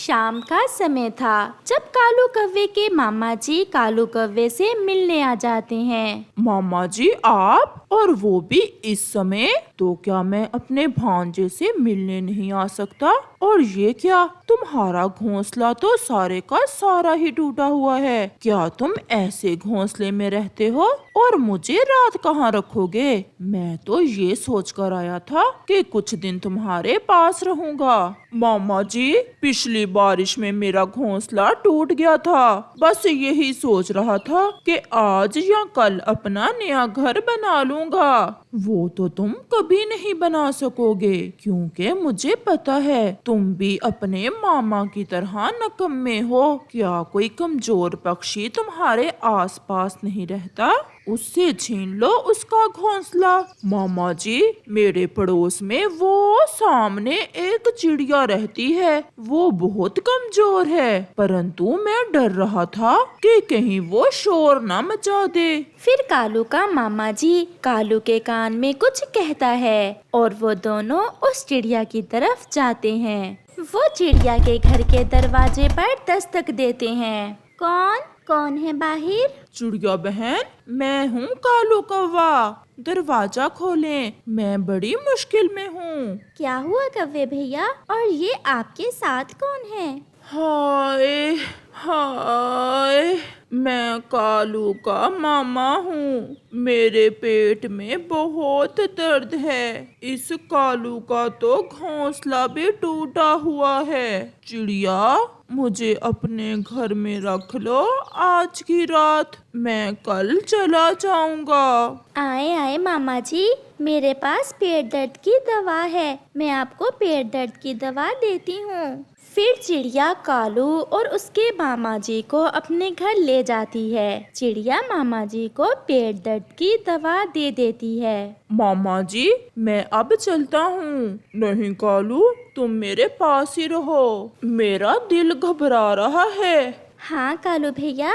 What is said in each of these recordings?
शाम का समय था जब कालू कौवे के मामा जी कालू कौवे से मिलने आ जाते हैं। मामा जी आप, और वो भी इस समय? तो क्या मैं अपने भांजे से मिलने नहीं आ सकता? और ये क्या, तुम्हारा घोंसला तो सारे का सारा ही टूटा हुआ है। क्या तुम ऐसे घोंसले में रहते हो? और मुझे रात कहाँ रखोगे? मैं तो ये सोच कर आया था कि कुछ दिन तुम्हारे पास रहूंगा। मामा जी, पिछली बारिश में मेरा घोंसला टूट गया था। बस यही सोच रहा था कि आज या कल अपना नया घर बना लूंगा। वो तो तुम कभी नहीं बना सकोगे, क्योंकि मुझे पता है तुम भी अपने मामा की तरह नकम्मे हो। क्या कोई कमजोर पक्षी तुम्हारे आसपास नहीं रहता? उससे छीन लो उसका घोंसला। मामा जी, मेरे पड़ोस में वो सामने एक चिड़िया रहती है। वो बहुत कमजोर है, परंतु मैं डर रहा था कि कहीं वो शोर न मचा दे। फिर कालू का मामा जी कालू के कान में कुछ कहता है और वो दोनों उस चिड़िया की तरफ जाते हैं। वो चिड़िया के घर के दरवाजे पर दस्तक देते हैं। कौन कौन है बाहर? चिड़िया बहन, मैं हूँ कालू कौवा। दरवाजा खोलें, मैं बड़ी मुश्किल में हूँ। क्या हुआ कौवे भैया, और ये आपके साथ कौन है? हाय हाय, मैं कालू का मामा हूँ। मेरे पेट में बहुत दर्द है। इस कालू का तो घोंसला भी टूटा हुआ है। चिड़िया, मुझे अपने घर में रख लो आज की रात। मैं कल चला जाऊंगा। आए आए मामा जी, मेरे पास पेट दर्द की दवा है। मैं आपको पेट दर्द की दवा देती हूँ। फिर चिड़िया कालू और उसके मामा जी को अपने घर ले जाती है। चिड़िया मामा जी को पेट दर्द की दवा दे देती है। मामा जी, मैं अब चलता हूँ। नहीं कालू, तुम मेरे पास ही रहो। मेरा दिल घबरा रहा है। हाँ कालू भैया,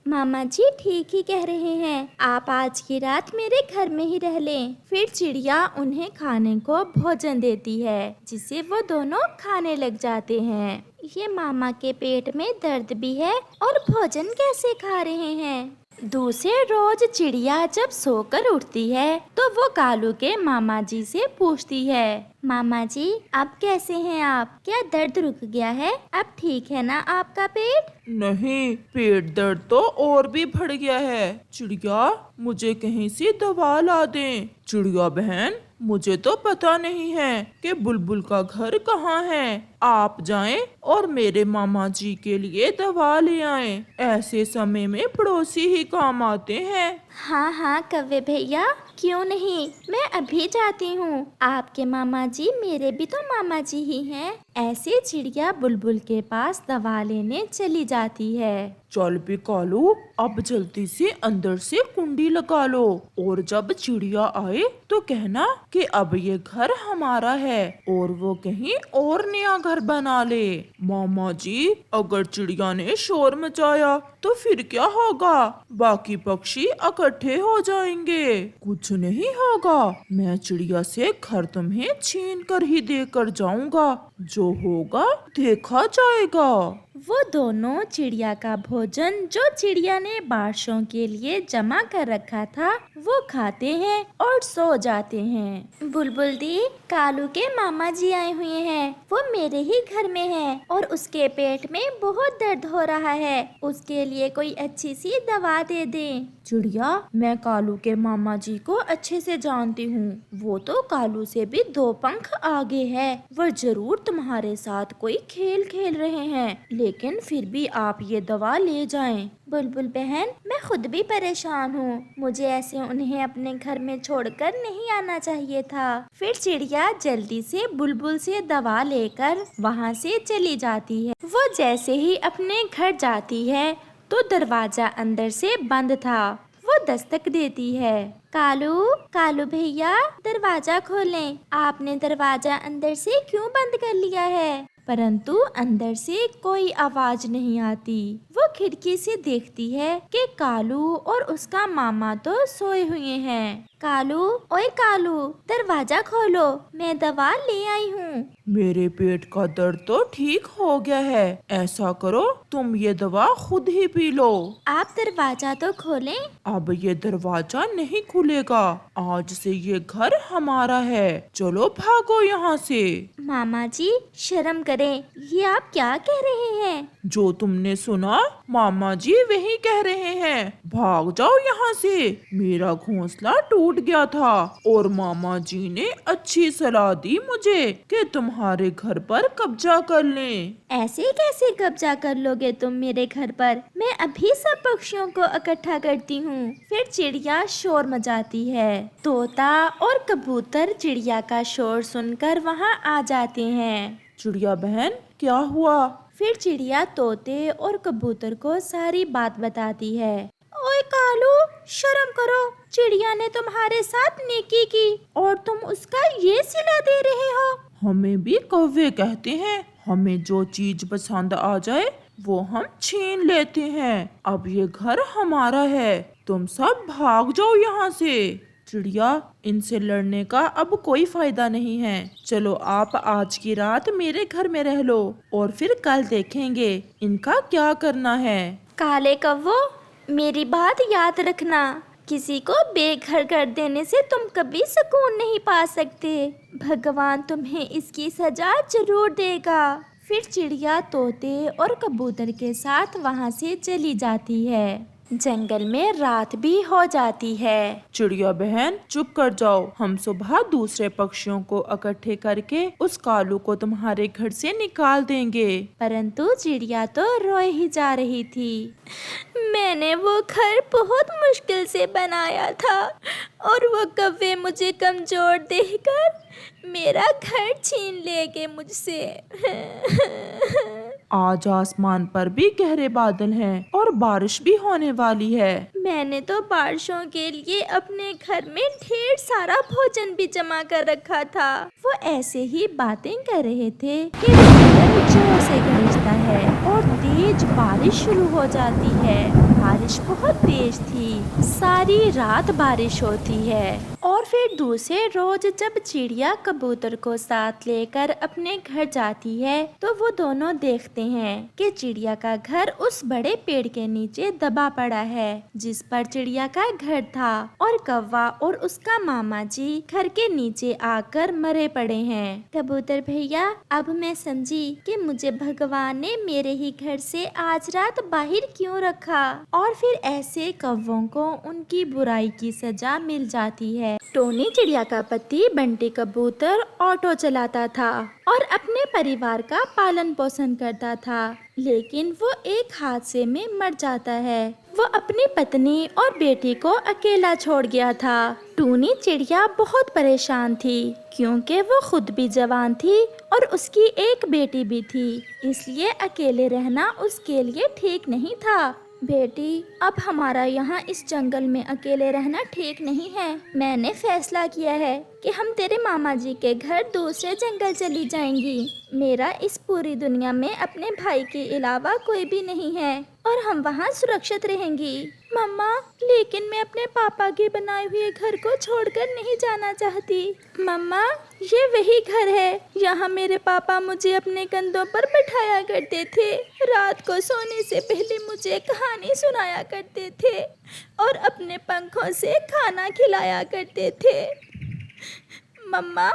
मामा जी ठीक ही कह रहे हैं। आप आज की रात मेरे घर में ही रह लें। फिर चिड़िया उन्हें खाने को भोजन देती है, जिसे वो दोनों खाने लग जाते हैं। ये मामा के पेट में दर्द भी है और भोजन कैसे खा रहे हैं? दूसरे रोज चिड़िया जब सोकर उठती है तो वो कालू के मामा जी से पूछती है, मामा जी अब कैसे हैं आप? क्या दर्द रुक गया है? अब ठीक है ना आपका पेट? नहीं, पेट दर्द तो और भी बढ़ गया है। चिड़िया, मुझे कहीं से दवा ला दें। चिड़िया बहन, मुझे तो पता नहीं है कि बुलबुल का घर कहाँ है। आप जाएं और मेरे मामा जी के लिए दवा ले आएं। ऐसे समय में पड़ोसी ही काम आते हैं। हाँ हाँ कौवे भैया, क्यों नहीं, मैं अभी जाती हूँ। आपके मामा जी मेरे भी तो मामा जी ही हैं। ऐसे चिड़िया बुलबुल के पास दवा लेने चली जाती है। चल भी कालू, अब जल्दी से अंदर से कुंडी लगा लो, और जब चिड़िया आए तो कहना कि अब ये घर हमारा है और वो कहीं और नया घर बना ले। मामा जी, अगर चिड़िया ने शोर मचाया तो फिर क्या होगा? बाकी पक्षी इकट्ठे हो जाएंगे। कुछ नहीं होगा, मैं चिड़िया से घर तुम्हें छीन कर ही देकर जाऊंगा। जो होगा देखा जाएगा। वो दोनों चिड़िया का भोजन जो चिड़िया ने बारिशों के लिए जमा कर रखा था वो खाते हैं और सो जाते हैं। बुलबुल दी, कालू के मामा जी आए हुए हैं। वो मेरे ही घर में है और उसके पेट में बहुत दर्द हो रहा है। उसके लिए कोई अच्छी सी दवा दे दें। चिड़िया, मैं कालू के मामा जी को अच्छे से जानती हूँ। वो तो कालू से भी 2 पंख आगे है। वो जरूर तुम्हारे साथ कोई खेल खेल रहे हैं, लेकिन फिर भी आप ये दवा ले जाएं। बुलबुल बहन, मैं खुद भी परेशान हूँ। मुझे ऐसे उन्हें अपने घर में छोड़कर नहीं आना चाहिए था। फिर चिड़िया जल्दी से बुलबुल से दवा लेकर वहाँ से चली जाती है। वो जैसे ही अपने घर जाती है तो दरवाजा अंदर से बंद था। वो दस्तक देती है। कालू, कालू भैया, दरवाजा खोलें। आपने दरवाजा अंदर से क्यों बंद कर लिया है? परंतु अंदर से कोई आवाज नहीं आती। वो खिड़की से देखती है कि कालू और उसका मामा तो सोए हुए हैं। कालू, ओए कालू, दरवाजा खोलो, मैं दवा ले आई हूँ। मेरे पेट का दर्द तो ठीक हो गया है। ऐसा करो, तुम ये दवा खुद ही पी लो। आप दरवाजा तो खोलें। अब ये दरवाजा नहीं खुलेगा। आज से ये घर हमारा है। चलो भागो यहाँ से। मामा जी शर्म करें, ये आप क्या कह रहे हैं? जो तुमने सुना, मामा जी वही कह रहे हैं। भाग जाओ यहाँ से। मेरा घोंसला टूट गया था और मामा जी ने अच्छी सलाह दी मुझे कि तुम्हारे घर पर कब्जा कर लें। ऐसे कैसे कब्जा कर लोगे तुम मेरे घर पर? मैं अभी सब पक्षियों को इकट्ठा करती हूँ। फिर चिड़िया शोर मचाती है। तोता और कबूतर चिड़िया का शोर सुनकर वहाँ आ जाते हैं। चिड़िया बहन, क्या हुआ? फिर चिड़िया तोते और कबूतर को सारी बात बताती है। ओए कालू, शर्म करो, चिड़िया ने तुम्हारे साथ नेकी की और तुम उसका ये सिला दे रहे हो। हमें भी कौवे कहते हैं। हमें जो चीज पसंद आ जाए वो हम छीन लेते हैं। अब ये घर हमारा है। तुम सब भाग जाओ यहाँ से। चिड़िया, इनसे लड़ने का अब कोई फायदा नहीं है। चलो आप आज की रात मेरे घर में रह लो और फिर कल देखेंगे इनका क्या करना है। काले कव्वो, मेरी बात याद रखना, किसी को बेघर कर देने से तुम कभी सुकून नहीं पा सकते। भगवान तुम्हें इसकी सजा जरूर देगा। फिर चिड़िया तोते और कबूतर के साथ वहाँ से चली जाती है। जंगल में रात भी हो जाती है। चिड़िया बहन, चुप कर जाओ। हम सुबह दूसरे पक्षियों को इकट्ठे करके उस कालू को तुम्हारे घर से निकाल देंगे। परंतु चिड़िया तो रोए ही जा रही थी। मैंने वो घर बहुत मुश्किल से बनाया था और वो कौवे मुझे कमजोर देखकर मेरा घर छीन ले गए मुझसे। आज आसमान पर भी गहरे बादल हैं और बारिश भी होने वाली है। मैंने तो बारिशों के लिए अपने घर में ढेर सारा भोजन भी जमा कर रखा था। वो ऐसे ही बातें कर रहे थे कि बादल जोर से गरजता है और तेज बारिश शुरू हो जाती है। बारिश बहुत तेज थी। सारी रात बारिश होती है। और फिर दूसरे रोज जब चिड़िया कबूतर को साथ लेकर अपने घर जाती है तो वो दोनों देखते हैं कि चिड़िया का घर उस बड़े पेड़ के नीचे दबा पड़ा है जिस पर चिड़िया का घर था, और कौवा और उसका मामा जी घर के नीचे आकर मरे पड़े हैं। कबूतर भैया, अब मैं समझी कि मुझे भगवान ने मेरे ही घर से आज रात बाहर क्यों रखा। और फिर ऐसे कौवों को उनकी बुराई की सजा मिल जाती है। टोनी चिड़िया का पति बंटी कबूतर ऑटो चलाता था और अपने परिवार का पालन पोषण करता था, लेकिन वो एक हादसे में मर जाता है। वो अपनी पत्नी और बेटी को अकेला छोड़ गया था। टूनी चिड़िया बहुत परेशान थी क्योंकि वो खुद भी जवान थी और उसकी एक बेटी भी थी, इसलिए अकेले रहना उसके लिए ठीक नहीं था। बेटी, अब हमारा यहाँ इस जंगल में अकेले रहना ठीक नहीं है। मैंने फैसला किया है कि हम तेरे मामा जी के घर दूसरे जंगल चली जाएंगी। मेरा इस पूरी दुनिया में अपने भाई के अलावा कोई भी नहीं है और हम वहाँ सुरक्षित रहेंगी। मम्मा, लेकिन मैं अपने पापा के बनाए हुए घर को छोड़कर नहीं जाना चाहती। मम्मा, ये वही घर है, यहाँ मेरे पापा मुझे अपने कंधों पर बिठाया करते थे। रात को सोने से पहले मुझे कहानी सुनाया करते थे और अपने पंखों से खाना खिलाया करते थे। मम्मा,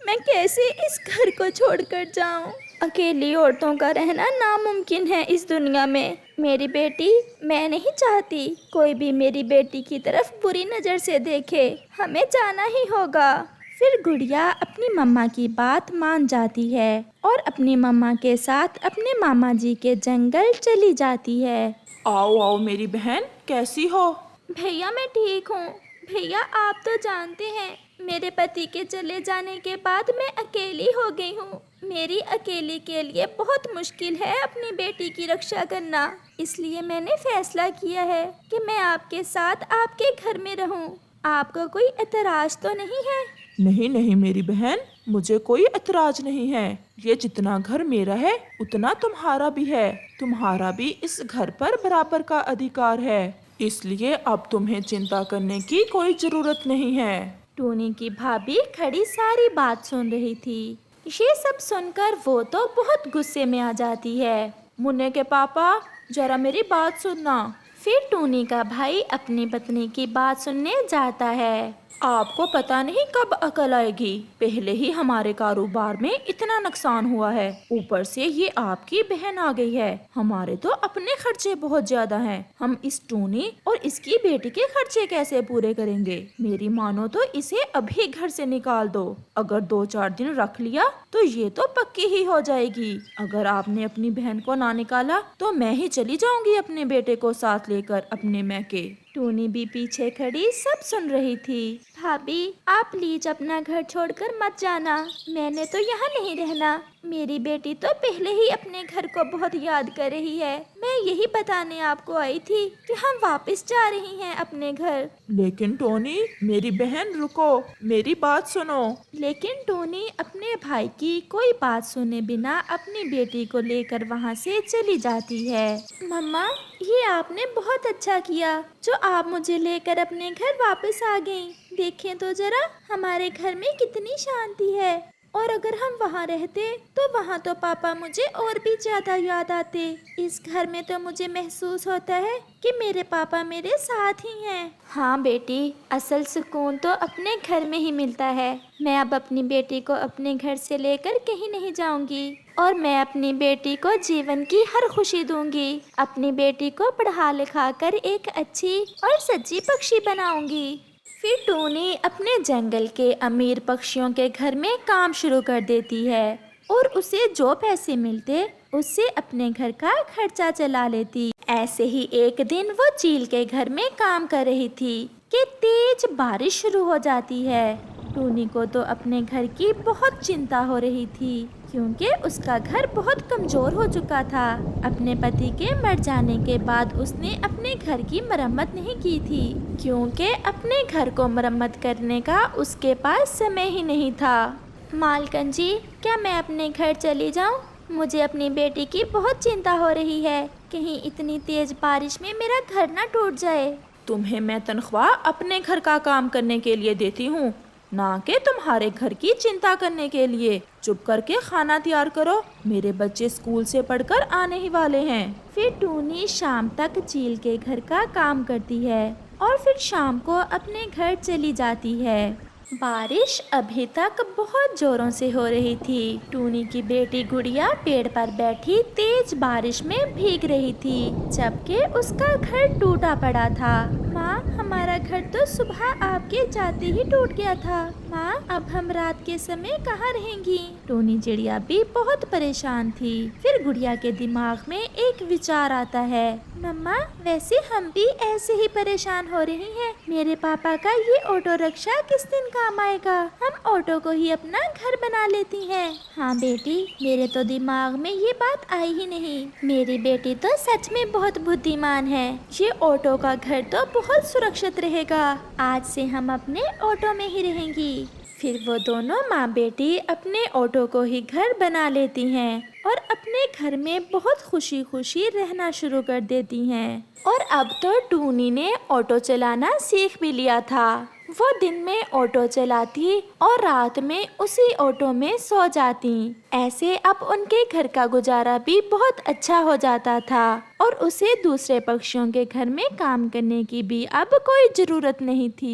मैं कैसे इस घर को छोड़कर जाऊं? अकेली औरतों का रहना नामुमकिन है इस दुनिया में। मेरी बेटी, मैं नहीं चाहती कोई भी मेरी बेटी की तरफ बुरी नज़र से देखे। हमें जाना ही होगा। फिर गुड़िया अपनी मम्मा की बात मान जाती है और अपनी मम्मा के साथ अपने मामा जी के जंगल चली जाती है। आओ आओ मेरी बहन, कैसी हो? भैया, मैं ठीक हूँ। भैया, आप तो जानते हैं मेरे पति के चले जाने के बाद मैं अकेली हो गई हूँ। मेरी अकेली के लिए बहुत मुश्किल है अपनी बेटी की रक्षा करना, इसलिए मैंने फैसला किया है कि मैं आपके साथ आपके घर में रहूं। आपको कोई एतराज तो नहीं है? नहीं नहीं मेरी बहन, मुझे कोई एतराज नहीं है। ये जितना घर मेरा है उतना तुम्हारा भी है। तुम्हारा भी इस घर पर बराबर का अधिकार है, इसलिए अब तुम्हें चिंता करने की कोई जरूरत नहीं है। टूनी की भाभी खड़ी सारी बात सुन रही थी। ये सब सुनकर वो तो बहुत गुस्से में आ जाती है। मुन्ने के पापा, जरा मेरी बात सुनना। फिर टूनी का भाई अपनी पत्नी की बात सुनने जाता है। आपको पता नहीं कब अकल आएगी। पहले ही हमारे कारोबार में इतना नुकसान हुआ है, ऊपर से ये आपकी बहन आ गई है। हमारे तो अपने खर्चे बहुत ज्यादा हैं। हम इस टूनी और इसकी बेटी के खर्चे कैसे पूरे करेंगे? मेरी मानो तो इसे अभी घर से निकाल दो। अगर 2-4 दिन रख लिया तो ये तो पक्की ही हो जाएगी। अगर आपने अपनी बहन को ना निकाला तो मैं ही चली जाऊंगी अपने बेटे को साथ लेकर अपने मैके। टूनी भी पीछे खड़ी सब सुन रही थी। भाभी, आप प्लीज अपना घर छोड़कर मत जाना। मैंने तो यहाँ नहीं रहना। मेरी बेटी तो पहले ही अपने घर को बहुत याद कर रही है। मैं यही बताने आपको आई थी कि हम वापस जा रही हैं अपने घर। लेकिन टोनी, मेरी बहन, रुको, मेरी बात सुनो। लेकिन टोनी अपने भाई की कोई बात सुने बिना अपनी बेटी को लेकर वहाँ से चली जाती है। मम्मा, ये आपने बहुत अच्छा किया जो आप मुझे लेकर अपने घर वापस आ गईं। देखें तो जरा, हमारे घर में कितनी शांति है। और अगर हम वहाँ रहते तो वहाँ तो पापा मुझे और भी ज्यादा याद आते। इस घर में तो मुझे महसूस होता है कि मेरे पापा मेरे साथ ही हैं। हाँ बेटी, असल सुकून तो अपने घर में ही मिलता है। मैं अब अपनी बेटी को अपने घर से लेकर कहीं नहीं जाऊंगी और मैं अपनी बेटी को जीवन की हर खुशी दूंगी। अपनी बेटी को पढ़ा लिखा कर एक अच्छी और सच्ची पक्षी बनाऊंगी। फिर टूनी अपने जंगल के अमीर पक्षियों के घर में काम शुरू कर देती है और उसे जो पैसे मिलते उससे अपने घर का खर्चा चला लेती। ऐसे ही एक दिन वो चील के घर में काम कर रही थी कि तेज बारिश शुरू हो जाती है। टूनी को तो अपने घर की बहुत चिंता हो रही थी क्योंकि उसका घर बहुत कमजोर हो चुका था। अपने पति के मर जाने के बाद उसने अपने घर की मरम्मत नहीं की थी क्योंकि अपने घर को मरम्मत करने का उसके पास समय ही नहीं था। मालकन जी, क्या मैं अपने घर चली जाऊं? मुझे अपनी बेटी की बहुत चिंता हो रही है। कहीं इतनी तेज बारिश में मेरा घर ना टूट जाए। तुम्हें मैं तनख्वाह अपने घर का काम करने के लिए देती हूँ, ना कि तुम्हारे घर की चिंता करने के लिए। चुप करके खाना तैयार करो, मेरे बच्चे स्कूल से पढ़कर आने ही वाले हैं। फिर टूनी शाम तक चील के घर का काम करती है और फिर शाम को अपने घर चली जाती है। बारिश अभी तक बहुत जोरों से हो रही थी। टूनी की बेटी गुड़िया पेड़ पर बैठी तेज बारिश में भीग रही थी जबकि उसका घर टूटा पड़ा था। माँ, हमारा घर तो सुबह आपके जाते ही टूट गया था। माँ, अब हम रात के समय कहाँ रहेंगी? टूनी चिड़िया भी बहुत परेशान थी। फिर गुड़िया के दिमाग में एक विचार आता है। मम्मा, वैसे हम भी ऐसे ही परेशान हो रही हैं। मेरे पापा का ये ऑटो रिक्शा किस दिन काम आएगा? हम ऑटो को ही अपना घर बना लेती हैं। हाँ बेटी, मेरे तो दिमाग में ये बात आई ही नहीं। मेरी बेटी तो सच में बहुत बुद्धिमान है। ये ऑटो का घर तो बहुत सुरक्षित रहेगा। आज से हम अपने ऑटो में ही रहेंगी। फिर वो दोनों माँ बेटी अपने ऑटो को ही घर बना लेती हैं और अपने घर में बहुत खुशी खुशी रहना शुरू कर देती हैं। और अब तो टूनी ने ऑटो चलाना सीख भी लिया था। वो दिन में ऑटो चलाती और रात में उसी ऑटो में सो जाती। ऐसे अब उनके घर का गुजारा भी बहुत अच्छा हो जाता था और उसे दूसरे पक्षियों के घर में काम करने की भी अब कोई जरूरत नहीं थी।